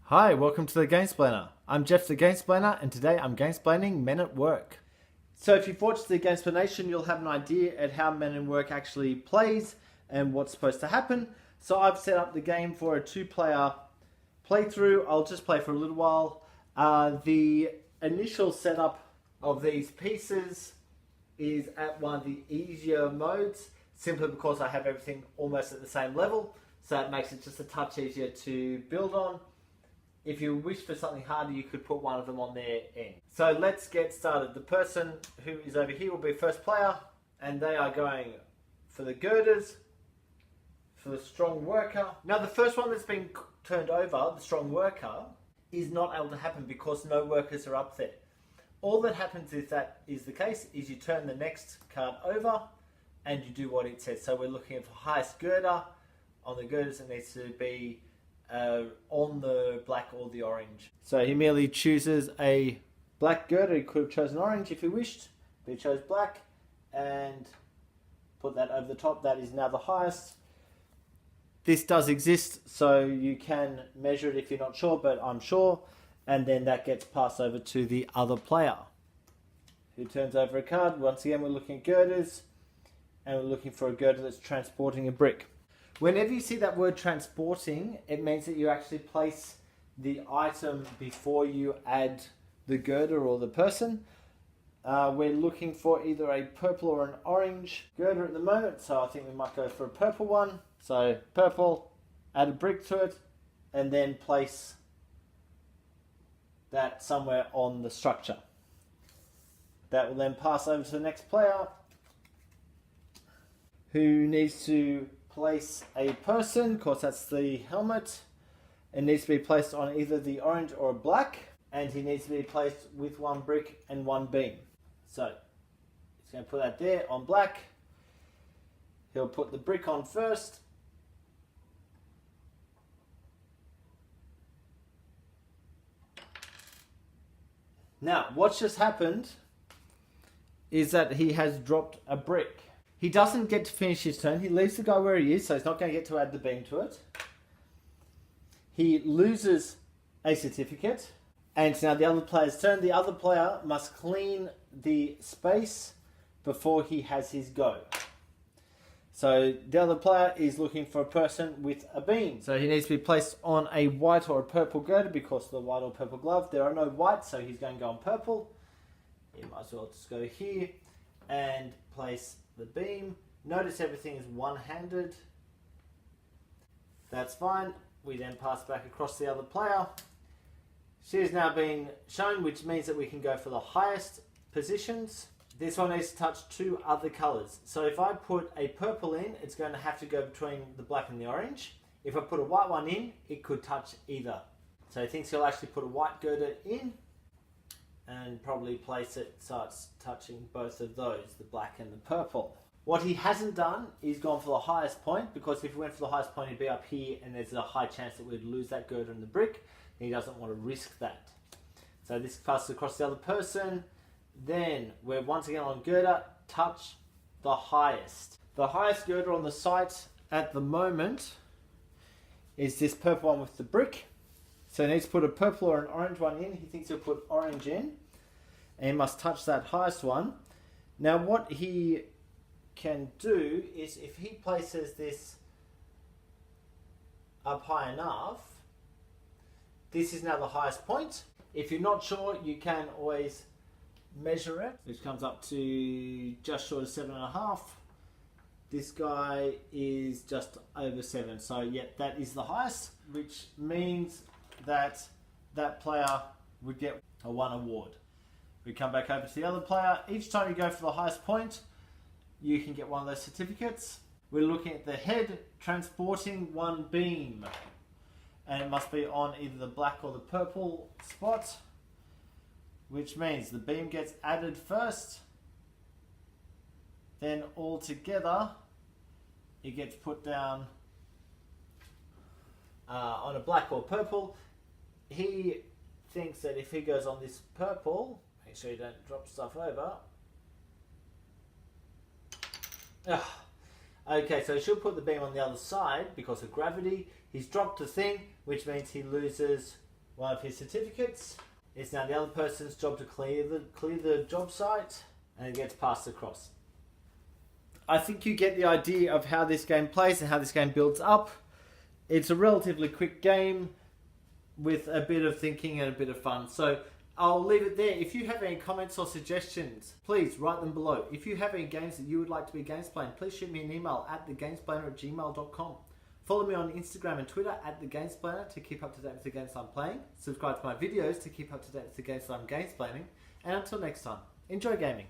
Hi, welcome to the Gamesplainer. I'm Jeff the Gamesplainer, and today I'm gamesplaining Men at Work. So if you've watched the Gamesplanation, you'll have an idea at how Men at Work actually plays and what's supposed to happen. So I've set up the game for a two-player playthrough. I'll just play for a little while. The initial setup of these pieces is at one of the easier modes, simply because I have everything almost at the same level, so it makes it just a touch easier to build on. If you wish for something harder, you could put one of them on their end. So let's get started. The person who is over here will be first player, and they are going for the girders, for the strong worker. Now the first one that's been turned over, the strong worker, is not able to happen because no workers are up there. All that happens if that is the case is you turn the next card over and you do what it says. So we're looking for highest girder. On the girders it needs to be on the black or the orange. So he merely chooses a black girder. He could have chosen orange if he wished, but he chose black and put that over the top. That is now the highest. This does exist, so you can measure it if you're not sure, but I'm sure. And then that gets passed over to the other player, who turns over a card. Once again, we're looking at girders, and we're looking for a girder that's transporting a brick. Whenever you see that word transporting, it means that you actually place the item before you add the girder or the person. We're looking for either a purple or an orange girder at the moment, so I think we might go for a purple one. So purple, add a brick to it, and then place that somewhere on the structure. That will then pass over to the next player, who needs to place a person. Of course, that's the helmet. It needs to be placed on either the orange or black, and he needs to be placed with one brick and one beam. So he's going to put that there on black. He'll put the brick on first. Now, what's just happened is that he has dropped a brick. He doesn't get to finish his turn. He leaves the guy where he is, so he's not going to get to add the beam to it. He loses a certificate, and it's now the other player's turn. The other player must clean the space before he has his go. So the other player is looking for a person with a beam. So he needs to be placed on a white or a purple girder because of the white or purple glove. There are no whites, so he's going to go on purple. He might as well just go here and place the beam. Notice everything is one-handed. That's fine. We then pass back across the other player. She has now been shown, which means that we can go for the highest positions. This one needs to touch two other colours. So if I put a purple in, it's going to have to go between the black and the orange. If I put a white one in, it could touch either. So he thinks he'll actually put a white girder in and probably place it so it's touching both of those, the black and the purple. What he hasn't done is gone for the highest point, because if he went for the highest point, he'd be up here, and there's a high chance that we'd lose that girder and the brick, and he doesn't want to risk that. So this passes across the other person. Then we're once again on girder, touch the highest. The highest girder on the site at the moment is this purple one with the brick. So he needs to put a purple or an orange one in. He thinks he'll put orange in, and he must touch that highest one. Now what he can do is, if he places this up high enough, this is now the highest point. If you're not sure, you can always measure it, which comes up to just short of 7.5. This guy is just over 7, so yeah, that is the highest, which means that that player would get a 1 award. We come back over to the other player. Each time you go for the highest point, you can get one of those certificates. We're looking at the head transporting one beam, and it must be on either the black or the purple spot, which means the beam gets added first, then all together it gets put down on a black or purple. He thinks that if he goes on this purple, make sure you don't drop stuff over. Okay, so he should put the beam on the other side because of gravity. He's dropped a thing, which means he loses one of his certificates. It's now the other person's job to clear the job site, and it gets passed across. I think you get the idea of how this game plays and how this game builds up. It's a relatively quick game with a bit of thinking and a bit of fun. So I'll leave it there. If you have any comments or suggestions, please write them below. If you have any games that you would like to be Gamesplayed, please shoot me an email at thegamesplainer@gmail.com. Follow me on Instagram and Twitter at thegamesplainer to keep up to date with the games I'm playing. Subscribe to my videos to keep up to date with the games that I'm gamesplaining. And until next time, enjoy gaming.